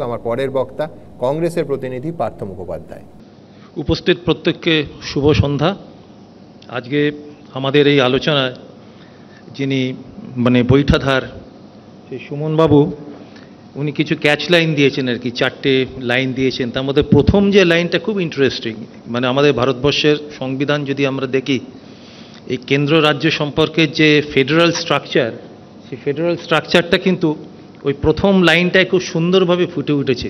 আমার পরের বক্তা কংগ্রেসের প্রতিনিধি পার্থ মুখোপাধ্যায়। উপস্থিত প্রত্যেককে শুভ সন্ধ্যা। আজকে আমাদের এই আলোচনায় যিনি বৈঠাধার সেই সুমনবাবু, উনি কিছু ক্যাচ লাইন দিয়েছেন আর কি, 4টে লাইন দিয়েছেন। তার মধ্যে প্রথম যে লাইনটা খুব ইন্টারেস্টিং, আমাদের ভারতবর্ষের সংবিধান যদি আমরা দেখি, এই কেন্দ্র রাজ্য সম্পর্কে যে ফেডারাল স্ট্রাকচার, সেই ফেডারাল স্ট্রাকচারটা কিন্তু ওই প্রথম লাইনটায় খুব সুন্দরভাবে ফুটে উঠেছে।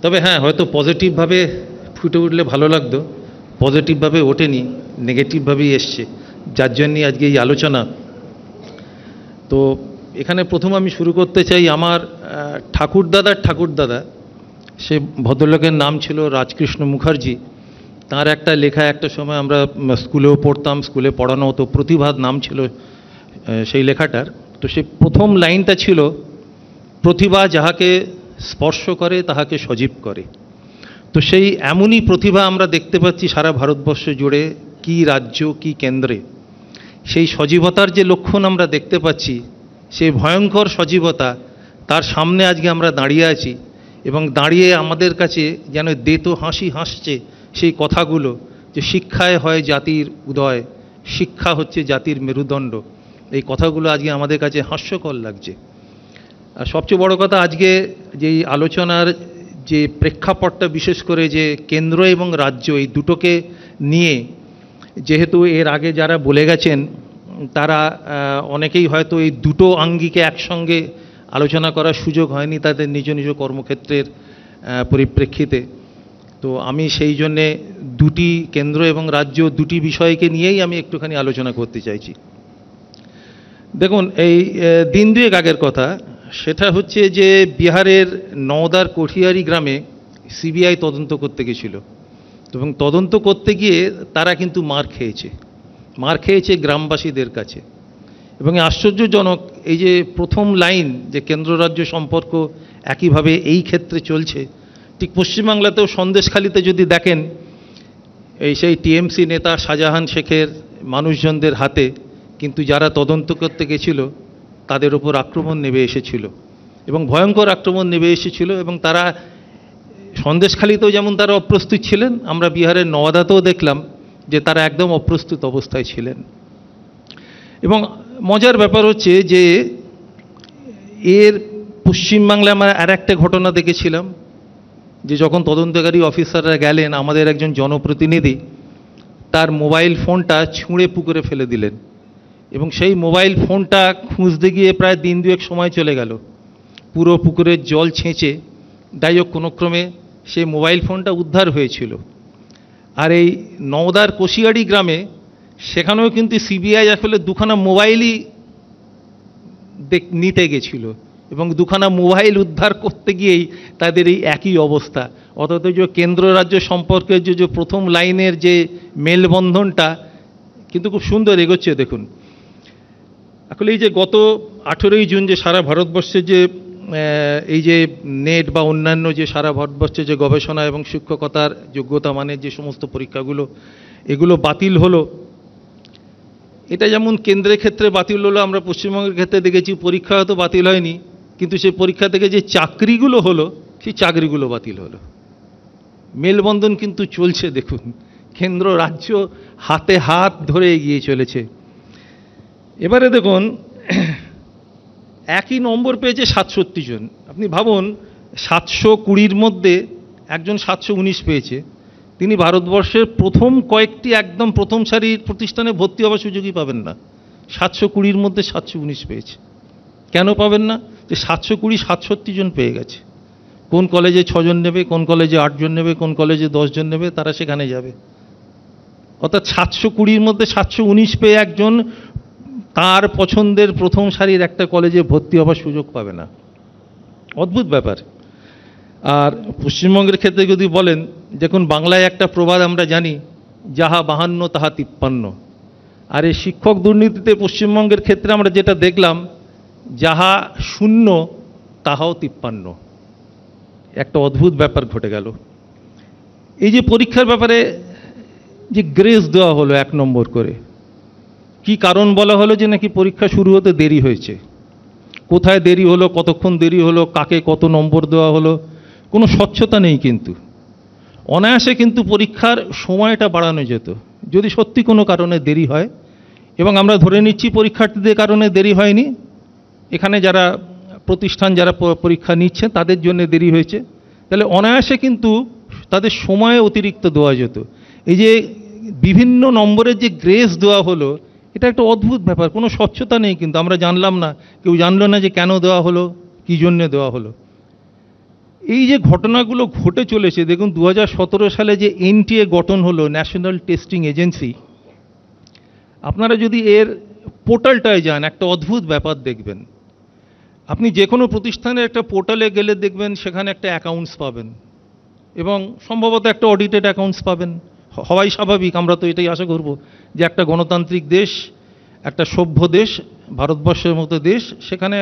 তবে হ্যাঁ, হয়তো পজিটিভভাবে ফুটে উঠলে ভালো লাগতো, পজিটিভভাবে ওঠেনি, নেগেটিভভাবেই এসছে, যার জন্যই আজকে এই আলোচনা। তো এখানে প্রথম আমি শুরু করতে চাই আমার ঠাকুরদাদা, সে ভদ্রলোকের নাম ছিল রাজকৃষ্ণ মুখার্জি। তার একটা লেখা একটা সময় আমরা স্কুলেও পড়তাম, স্কুলে পড়ানো হতো, প্রতিভাত নাম ছিল সেই লেখাটার। তো সেই প্রথম লাইনটা ছিল, প্রতিভা যাহাকে স্পর্শ করে তাহাকে সজীব করে। তো সেই এমনই প্রতিভা আমরা দেখতে পাচ্ছি সারা ভারতবর্ষ জুড়ে, কি রাজ্য কি কেন্দ্রে। সেই সজীবতার যে লক্ষণ আমরা দেখতে পাচ্ছি, সেই ভয়ঙ্কর সজীবতা, তার সামনে আজকে আমরা দাঁড়িয়ে আছি। এবং দাঁড়িয়ে আমাদের কাছে যেন দেতো হাসি হাসছে সেই কথাগুলো, যে শিক্ষায় হয় জাতির উদয়, শিক্ষা হচ্ছে জাতির মেরুদণ্ড। এই কথাগুলো আজকে আমাদের কাছে হাস্যকর লাগছে। আর সবচেয়ে বড় কথা, আজকে যেই আলোচনার যে প্রেক্ষাপটটা, বিশেষ করে যে কেন্দ্র এবং রাজ্য এই দুটোকে নিয়ে, যেহেতু এর আগে যারা বলে গেছেন তারা অনেকেই হয়তো এই দুটো আঙ্গিকে একসঙ্গে আলোচনা করার সুযোগ হয়নি তাদের নিজ নিজ কর্মক্ষেত্রের পরিপ্রেক্ষিতে। তো আমি সেই জন্যে দুটি কেন্দ্র এবং রাজ্য, দুটি বিষয়কে নিয়েই আমি একটুখানি আলোচনা করতে চাইছি। দেখুন, এই দিন দুয়েক আগের কথা, সেটা হচ্ছে যে বিহারের নওদার কঠিয়ারি গ্রামে সিবিআই তদন্ত করতে গেছিল, এবং তদন্ত করতে গিয়ে তারা কিন্তু মার খেয়েছে গ্রামবাসীদের কাছে। এবং আশ্চর্যজনক, এই যে প্রথম লাইন, যে কেন্দ্র রাজ্য সম্পর্ক একইভাবে এই ক্ষেত্রে চলছে, ঠিক পশ্চিমবাংলাতেও সন্দেশখালিতে যদি দেখেন, এই সেই টিএমসি নেতা শাহজাহান শেখের মানুষজনদের হাতে কিন্তু যারা তদন্ত করতে গেছিল তাদের ওপর আক্রমণ নেমে এসেছিল, এবং ভয়ঙ্কর আক্রমণ নেমে এসেছিল। এবং তারা সন্দেশখালিতেও যেমন তারা অপ্রস্তুত ছিলেন, আমরা বিহারের নওয়াদাতেও দেখলাম যে তারা একদম অপ্রস্তুত অবস্থায় ছিলেন। এবং মজার ব্যাপার হচ্ছে যে এর পশ্চিমবাংলায় আমরা আর একটা ঘটনা দেখেছিলাম, যে যখন তদন্তকারী অফিসাররা গেলেন, আমাদের একজন জনপ্রতিনিধি তার মোবাইল ফোনটা ছুঁড়ে পুকুরে ফেলে দিলেন, এবং সেই মোবাইল ফোনটা খুঁজতে গিয়ে প্রায় দিন দুয়েক সময় চলে গেল, পুরো পুকুরের জল ছেঁচে। যাই হোক, কোনো ক্রমে সেই মোবাইল ফোনটা উদ্ধার হয়েছিল। আর এই নওদার কশিয়াড়ি গ্রামে, সেখানেও কিন্তু সিবিআই আসলে দুখানা মোবাইলই নিতে গেছিল, এবং দুখানা মোবাইল উদ্ধার করতে গিয়েই তাদের এই একই অবস্থা। অথচ যে কেন্দ্র রাজ্য সম্পর্কের যে প্রথম লাইনের যে মেলবন্ধনটা কিন্তু খুব সুন্দর এগোচ্ছে। দেখুন, আসলে এই যে গত 18ই জুন যে সারা ভারতবর্ষে যে এই যে নেট বা অন্যান্য যে সারা ভারতবর্ষে যে গবেষণা এবং শিক্ষকতার যোগ্যতা মানের যে সমস্ত পরীক্ষাগুলো, এগুলো বাতিল হলো। এটা যেমন কেন্দ্রের ক্ষেত্রে বাতিল হলো, আমরা পশ্চিমবঙ্গের ক্ষেত্রে দেখেছি পরীক্ষা হয়তো বাতিল হয়নি, কিন্তু সেই পরীক্ষা থেকে যে চাকরিগুলো হলো, সেই চাকরিগুলো বাতিল হলো। মেলবন্ধন কিন্তু চলছে। দেখুন, কেন্দ্র রাজ্য হাতে হাত ধরে এগিয়ে চলেছে। এবারে দেখুন, একই নম্বর পেয়েছে 67 জন। আপনি ভাবুন, 720-র মধ্যে একজন 719 পেয়েছে। তিনি ভারতবর্ষের প্রথম কয়েকটি একদম প্রথম সারির প্রতিষ্ঠানে ভর্তি হওয়ার সুযোগই পাবেন না। 720-র মধ্যে 719 পেয়েছে। কেন পাবেন না? যে 720 67 জন পেয়ে গেছে। কোন কলেজে 6 জন নেবে, কোন কলেজে 8 জন নেবে, কোন কলেজে 10 জন নেবে, তারা সেখানে যাবে। অর্থাৎ 720-র মধ্যে 719 পেয়ে একজন তার পছন্দের প্রথম সারির একটা কলেজে ভর্তি হওয়ার সুযোগ পাবে না। অদ্ভুত ব্যাপার। আর পশ্চিমবঙ্গের ক্ষেত্রে যদি বলেন, দেখুন, বাংলায় একটা প্রবাদ আমরা জানি, যাহা 52 তাহা 53। আর এই শিক্ষক দুর্নীতিতে পশ্চিমবঙ্গের ক্ষেত্রে আমরা যেটা দেখলাম, যাহা 0 তাহাও 53। একটা অদ্ভুত ব্যাপার ঘটে গেল। এই যে পরীক্ষার ব্যাপারে যে গ্রেস দেওয়া হলো 1 নম্বর করে, কি কারণ বলা হলো যে নাকি পরীক্ষা শুরু হতে দেরি হয়েছে। কোথায় দেরি হলো, কতক্ষণ দেরি হলো, কাকে কত নম্বর দেওয়া হলো, কোনো স্বচ্ছতা নেই, কিন্তু অনায়াসে কিন্তু পরীক্ষার সময়টা বাড়ানো যেত যদি সত্যি কোনো কারণে দেরি হয়। এবং আমরা ধরে নিচ্ছি পরীক্ষার্থীদের কারণে দেরি হয়নি, এখানে যারা প্রতিষ্ঠান যারা পরীক্ষা নিচ্ছে তাদের জন্য দেরি হয়েছে, তাহলে অনায়াসে কিন্তু তাদের সময় অতিরিক্ত দেওয়া যেত। এই যে বিভিন্ন নম্বরের যে গ্রেস দেওয়া হলো, এটা একটা অদ্ভুত ব্যাপার, কোনো স্বচ্ছতা নেই, কিন্তু আমরা জানলাম না, কেউ জানলো না যে কেন দেওয়া হলো, কী জন্যে দেওয়া হলো। এই যে ঘটনাগুলো ঘটে চলেছে, দেখুন 2017 সালে যে এনটিএ গঠন হলো, ন্যাশনাল টেস্টিং এজেন্সি, আপনারা যদি এর পোর্টালটায় যান একটা অদ্ভুত ব্যাপার দেখবেন। আপনি যে কোনো প্রতিষ্ঠানের একটা পোর্টালে গেলে দেখবেন সেখানে একটা অ্যাকাউন্টস পাবেন এবং সম্ভবত একটা অডিটেড অ্যাকাউন্টস পাবেন। হওয়াই স্বাভাবিক, আমরা তো এটাই আশা করব যে একটা গণতান্ত্রিক দেশ, একটা সভ্য দেশ, ভারতবর্ষের মতো দেশ, সেখানে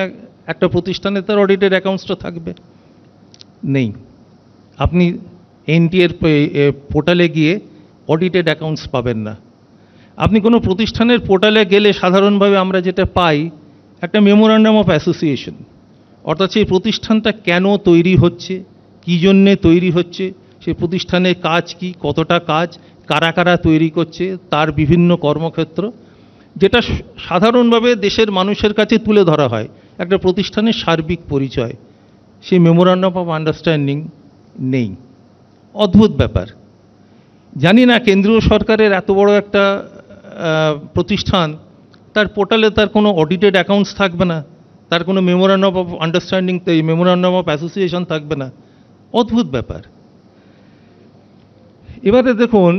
একটা প্রতিষ্ঠানে তার অডিটেড অ্যাকাউন্টসটা থাকবে। নেই। আপনি এনটিএর পোর্টালে গিয়ে অডিটেড অ্যাকাউন্টস পাবেন না। আপনি কোনো প্রতিষ্ঠানের পোর্টালে গেলে সাধারণভাবে আমরা যেটা পাই একটা মেমোরান্ডাম অফ অ্যাসোসিয়েশন, অর্থাৎ সেই প্রতিষ্ঠানটা কেন তৈরি হচ্ছে, কী জন্যে তৈরি হচ্ছে, সেই প্রতিষ্ঠানের কাজ কি, কতটা কাজ, কারা কারা তৈরি করছে, তার বিভিন্ন কর্মক্ষেত্র, যেটা সাধারণভাবে দেশের মানুষের কাছে তুলে ধরা হয় একটা প্রতিষ্ঠানের সার্বিক পরিচয়। সেই মেমোরান্ডাম অফ আন্ডারস্ট্যান্ডিং নেই। অদ্ভুত ব্যাপার। জানি না কেন্দ্রীয় সরকারের এত বড় একটা প্রতিষ্ঠান, তার পোর্টালে তার কোনো অডিটেড অ্যাকাউন্টস থাকবে না, তার কোনো memorandum of understanding, memorandum of association থাকবে না। অদ্ভুত ব্যাপার। এবারে দেখুন,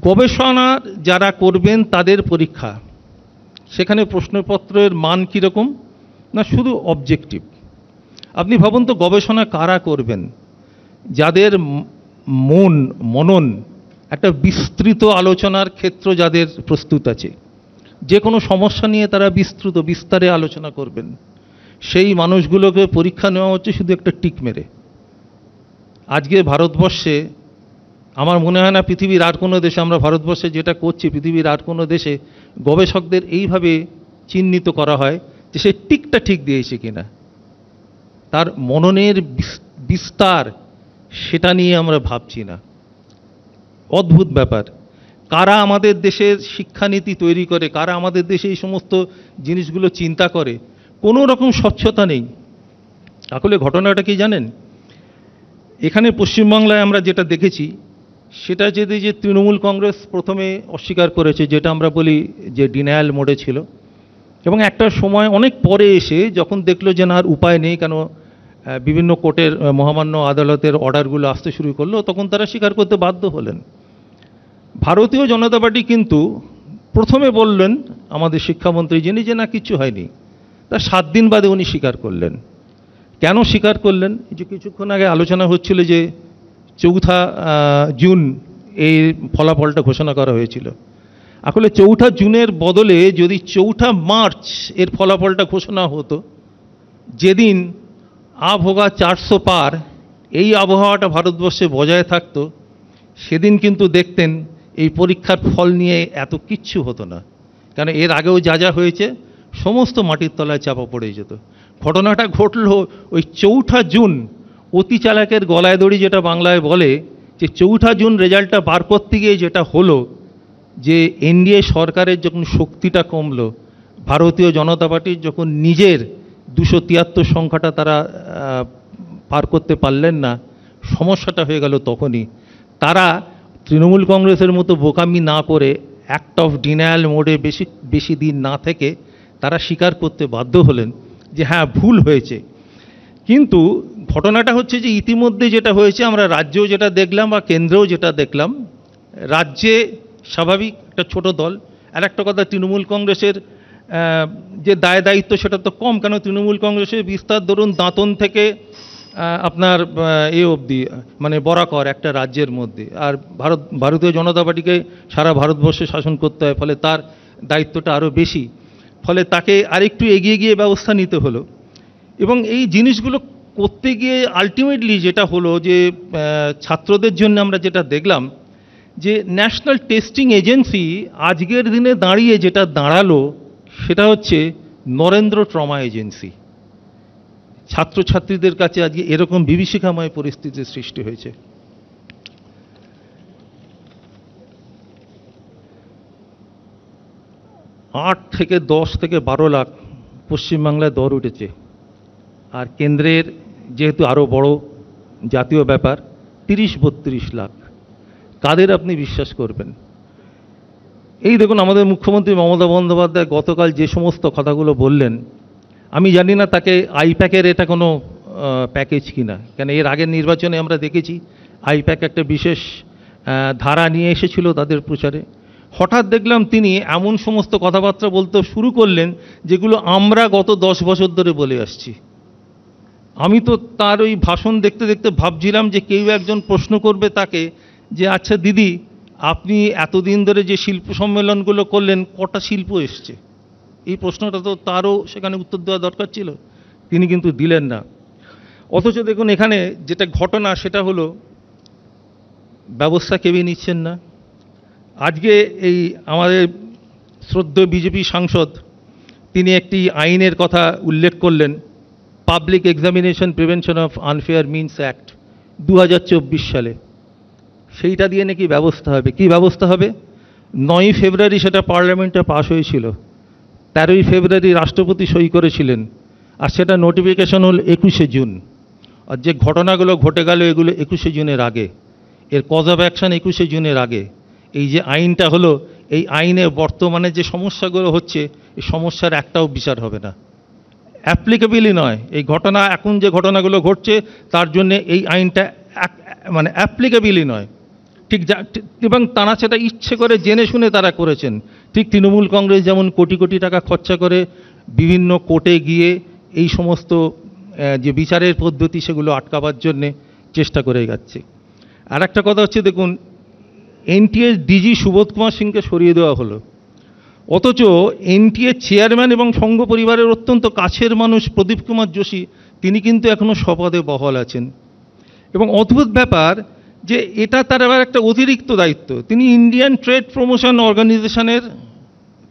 গবেষণা যারা করবেন তাদের পরীক্ষা, সেখানে প্রশ্নপত্রের মান কীরকম না, শুধু অবজেক্টিভ। আপনি ভাবুন তো, গবেষণা কারা করবেন? যাদের মনন একটা বিস্তৃত আলোচনার ক্ষেত্র যাদের প্রস্তুত আছে, যে কোনো সমস্যা নিয়ে তারা বিস্তারে আলোচনা করবেন, সেই মানুষগুলোকে পরীক্ষা নেওয়া হচ্ছে শুধু একটা টিক মেরে। আজকে ভারতবর্ষে আমার মনে হয় না পৃথিবীর আর কোনো দেশে, আমরা ভারতবর্ষে যেটা করছি, পৃথিবীর আর কোনো দেশে গবেষকদের এইভাবে চিহ্নিত করা হয় যে সে টিকটা ঠিক দিয়েছে কিনা, তার মননের বিস্তার, সেটা নিয়ে আমরা ভাবছি না। অদ্ভুত ব্যাপার। কারা আমাদের দেশের শিক্ষানীতি তৈরি করে, কারা আমাদের দেশে এই সমস্ত জিনিসগুলো চিন্তা করে, কোনো রকম স্বচ্ছতা নেই। আসলে ঘটনাটা কি জানেন? এখানে পশ্চিমবাংলায় আমরা যেটা দেখেছি সেটা যে তৃণমূল কংগ্রেস প্রথমে অস্বীকার করেছে, যেটা আমরা বলি যে ডিনায়াল মোডে ছিল, এবং একটা সময় অনেক পরে এসে যখন দেখলো যে না আর উপায় নেই, কেন বিভিন্ন কোর্টের মহামান্য আদালতের অর্ডারগুলো আসতে শুরু করলো, তখন তারা স্বীকার করতে বাধ্য হলেন। ভারতীয় জনতা পার্টি কিন্তু প্রথমে বললেন আমাদের শিক্ষামন্ত্রী যিনি, যে না কিচ্ছু হয়নি, তার 7 দিন বাদে উনি স্বীকার করলেন। কেন স্বীকার করলেন? এই যে কিছুক্ষণ আগে আলোচনা হচ্ছিল যে 4 জুন এই ফলাফলটা ঘোষণা করা হয়েছিল। আসলে 4 জুনের বদলে যদি 4 মার্চ এর ফলাফলটা ঘোষণা হতো, যেদিন আবহাওয়া 400 পার, এই আবহাওয়াটা ভারতবর্ষে বজায় থাকতো, সেদিন কিন্তু দেখতেন এই পরীক্ষার ফল নিয়ে এত কিচ্ছু হতো না। কেন এর আগেও যা যা হয়েছে সমস্ত মাটির তলায় চাপা পড়ে যেত। ঘটনাটা ঘটল ওই 4 জুন, অতি চালাকের গলায় দড়ি যেটা বাংলায় বলে, যে 4 জুন রেজাল্টটা বার করতে গিয়ে যেটা হলো, যে এনডিএ সরকারের যখন শক্তিটা কমলো, ভারতীয় জনতা পার্টির যখন নিজের 273 সংখ্যাটা তারা পার করতে পারলেন না, সমস্যাটা হয়ে গেল তখনই। তারা তৃণমূল কংগ্রেসের মতো বোকামি না করে, অ্যাক্ট অফ ডিনায়াল মোডে বেশি দিন না থেকে তারা স্বীকার করতে বাধ্য হলেন যে হ্যাঁ ভুল হয়েছে। কিন্তু ঘটনাটা হচ্ছে যে ইতিমধ্যে যেটা হয়েছে, আমরা রাজ্যেও যেটা দেখলাম বা কেন্দ্রেও যেটা দেখলাম, রাজ্যে স্বাভাবিক একটা ছোট দল। আর একটা কথা, তৃণমূল কংগ্রেসের যে দায়িত্ব সেটা তো কম, কেন তৃণমূল কংগ্রেসের বিস্তার ধরুন দাঁতন থেকে আপনার অবধি, মানে বরাকর একটা রাজ্যের মধ্যে, আর ভারতীয় জনতা পার্টিকে সারা ভারতবর্ষে শাসন করতে হয়, ফলে তার দায়িত্বটা আরও বেশি, ফলে তাকে আরেকটু এগিয়ে গিয়ে ব্যবস্থা নিতে হলো। এবং এই জিনিসগুলো করতে গিয়ে আলটিমেটলি যেটা হলো যে ছাত্রদের জন্য আমরা যেটা দেখলাম, যে ন্যাশনাল টেস্টিং এজেন্সি আজকের দিনে দাঁড়িয়ে যেটা দাঁড়ালো, সেটা হচ্ছে নরেন্দ্র ট্রমা এজেন্সি। ছাত্রছাত্রীদের কাছে আজকে এরকম বিভীষিকাময় পরিস্থিতির সৃষ্টি হয়েছে। আট থেকে 10 থেকে 12 লাখ পশ্চিমবাংলায় দর উঠেছে, আর কেন্দ্রের যেহেতু আরও বড় জাতীয় ব্যাপার 30-32 লাখ। কাদের আপনি বিশ্বাস করবেন? এই দেখুন, আমাদের মুখ্যমন্ত্রী মমতা বন্দ্যোপাধ্যায় গতকাল যে সমস্ত কথাগুলো বললেন, আমি জানি না তাকে আইপ্যাকের এটা কোনো প্যাকেজ কিনা, কেন এর আগের নির্বাচনে আমরা দেখেছি আইপ্যাক একটা বিশেষ ধারা নিয়ে এসেছিল তাদের প্রচারে। হঠাৎ দেখলাম তিনি এমন সমস্ত কথাবার্তা বলতে শুরু করলেন যেগুলো আমরা গত 10 বছর ধরে বলে আসছি। আমি তো তার ওই ভাষণ দেখতে দেখতে ভাবছিলাম যে কেউ একজন প্রশ্ন করবে তাকে যে আচ্ছা দিদি, আপনি এতদিন ধরে যে শিল্প সম্মেলনগুলো করলেন কটা শিল্প এসছে? এই প্রশ্নটা তো তারও সেখানে উত্তর দেওয়া দরকার ছিল, তিনি কিন্তু দিলেন না। অথচ দেখুন এখানে যেটা ঘটনা সেটা হলো ব্যবস্থা কেউই নিচ্ছেন না। আজকে এই আমাদের শ্রদ্ধেয় বিজেপি সাংসদ তিনি একটি আইনের কথা উল্লেখ করলেন, public examination prevention of unfair means act 2024 সালে। সেইটা দিয়ে নাকি ব্যবস্থা হবে। কি ব্যবস্থা হবে? 9ই ফেব্রুয়ারি সেটা পার্লামেন্টে পাশ হয়েছিল, 13ই ফেব্রুয়ারি রাষ্ট্রপতি সই করেছিলেন, আর সেটা নোটিফিকেশন হল 21শে জুন। আর যে ঘটনাগুলো ঘটে গেল এগুলো 21শে জুনের আগে, এর কজ অফ অ্যাকশন 21শে জুনের আগে। এই যে আইনটা হলো, এই আইনে বর্তমানে যে সমস্যাগুলো হচ্ছে এই সমস্যার একটাও বিচার হবে না, অ্যাপ্লিকেবলই নয়। এই ঘটনা, এখন যে ঘটনাগুলো ঘটছে তার জন্য এই আইনটা মানে অ্যাপ্লিকেবলই নয়। ঠিক এবং তারা সেটা ইচ্ছে করে জেনে শুনে তারা করেছেন। ঠিক তৃণমূল কংগ্রেস যেমন কোটি কোটি টাকা খরচা করে বিভিন্ন কোর্টে গিয়ে এই সমস্ত যে বিচারের পদ্ধতি সেগুলো আটকাবার জন্যে চেষ্টা করে যাচ্ছে। আর একটা কথা হচ্ছে, দেখুন এনটিএ ডিজি সুবোধ কুমার সিংকে সরিয়ে দেওয়া হলো, অথচ এনটিএ চেয়ারম্যান এবং সংঘ পরিবারের অত্যন্ত কাছের মানুষ প্রদীপ কুমার যোশী তিনি কিন্তু এখনও স্বপদে বহাল আছেন। এবং অদ্ভুত ব্যাপার যে এটা তার আবার একটা অতিরিক্ত দায়িত্ব। তিনি ইন্ডিয়ান ট্রেড প্রমোশন অর্গানাইজেশনের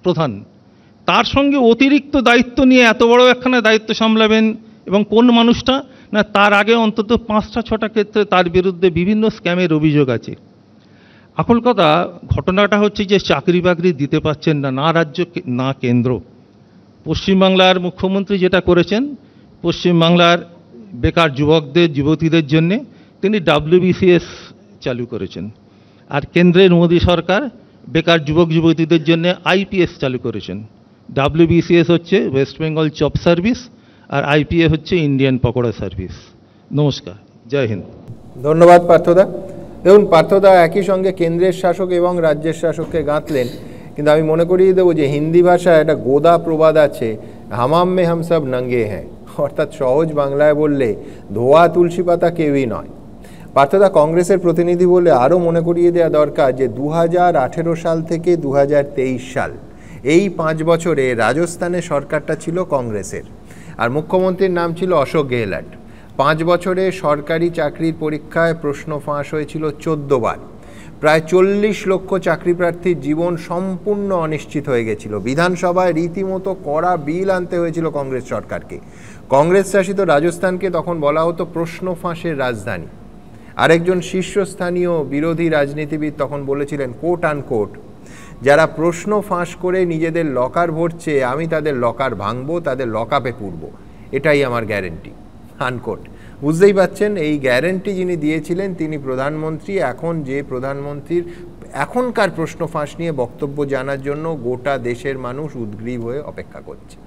প্রধান, তার সঙ্গে অতিরিক্ত দায়িত্ব নিয়ে এত বড় একখানা দায়িত্ব সামলাবেন। এবং কোন মানুষটা না, তার আগে অন্তত 5-6টা ক্ষেত্রে তার বিরুদ্ধে বিভিন্ন স্ক্যামের অভিযোগ আছে। আসল কথা, ঘটনাটা হচ্ছে যে চাকরি বাকরি দিতে পারছেন না, না রাজ্য না কেন্দ্র। পশ্চিমবাংলার মুখ্যমন্ত্রী যেটা করেছেন, পশ্চিমবাংলার বেকার যুবকদের যুবতীদের জন্যে তিনি WBCS চালু করেছেন, আর কেন্দ্রের মোদী সরকার বেকার যুবক যুবতীদের জন্য IPS চালু করেছেন। WBCS হচ্ছে ওয়েস্ট বেঙ্গল জব সার্ভিস, আর IPA হচ্ছে ইন্ডিয়ান পকোড়া সার্ভিস। নমস্কার, জয় হিন্দ। ধন্যবাদ পার্থদা। দেখুন পার্থদা একই সঙ্গে কেন্দ্রের শাসক এবং রাজ্যের শাসককে গাঁথলেন, কিন্তু আমি মনে করিয়ে দেবো যে হিন্দি ভাষায় একটা গোদা প্রবাদ আছে, হামাম মে হাম সব নঙ্গে হ্যাঁ, অর্থাৎ সহজ বাংলায় বললে ধোয়া তুলসী পাতা কেউই নয়। পার্থদা কংগ্রেসের প্রতিনিধি বলে আরও মনে করিয়ে দেওয়া দরকার যে 2018 সাল থেকে 2023 সাল এই 5 বছরে রাজস্থানে সরকারটা ছিল কংগ্রেসের, আর মুখ্যমন্ত্রীর নাম ছিল অশোক গেহলট। 5 বছরে সরকারি চাকরির পরীক্ষায় প্রশ্ন ফাঁস হয়েছিল 14 বার। প্রায় 40 লক্ষ চাকরি প্রার্থীর জীবন সম্পূর্ণ অনিশ্চিত হয়ে গেছিল। বিধানসভায় রীতিমতো কড়া বিল আনতে হয়েছিল কংগ্রেস সরকারকে। কংগ্রেস শাসিত রাজস্থানকে তখন বলা হতো প্রশ্ন ফাঁসের রাজধানী। আরেকজন শীর্ষস্থানীয় বিরোধী রাজনীতিবিদ তখন বলেছিলেন, কোট আনকোট, যারা প্রশ্ন ফাঁস করে নিজেদের লকার ভরছে আমি তাদের লকার ভাঙবো, তাদের লকআপে পুরবো, এটাই আমার গ্যারেন্টি, আনকোট। বুঝতেই পাচ্ছেন এই গ্যারেন্টি যিনি দিয়েছিলেন তিনি প্রধানমন্ত্রী। এখন যে প্রধানমন্ত্রীর এখনকার প্রশ্ন ফাঁস নিয়ে বক্তব্য জানার জন্য গোটা দেশের মানুষ উদ্গ্রীব হয়ে অপেক্ষা করছে।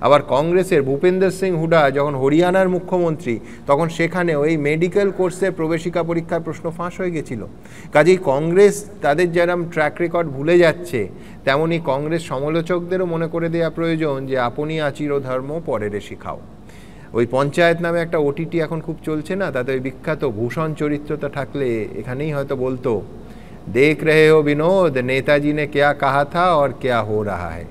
আবার কংগ্রেসের ভূপেন্দর সিং হুডা যখন হরিয়ানার মুখ্যমন্ত্রী তখন সেখানে ওই মেডিকেল কোর্সের প্রবেশিকা পরীক্ষার প্রশ্ন ফাঁস হয়ে গেছিল। কাজেই কংগ্রেস তাদের যেরকম ট্র্যাক রেকর্ড ভুলে যাচ্ছে, তেমনি কংগ্রেস সমালোচকদেরও মনে করে দেওয়া প্রয়োজন যে আপনি আচির ধর্ম পরেরে শিখাও। ওই পঞ্চায়েত নামে একটা OTT এখন খুব চলছে না, তাতে ওই বিখ্যাত ভূষণ চরিত্রটা থাকলে এখানেই হয়তো বলতো, দেখ রহে হো বিনোদ, নেতাজি নে ক্যা কাহা থা और क्या हो रहा है।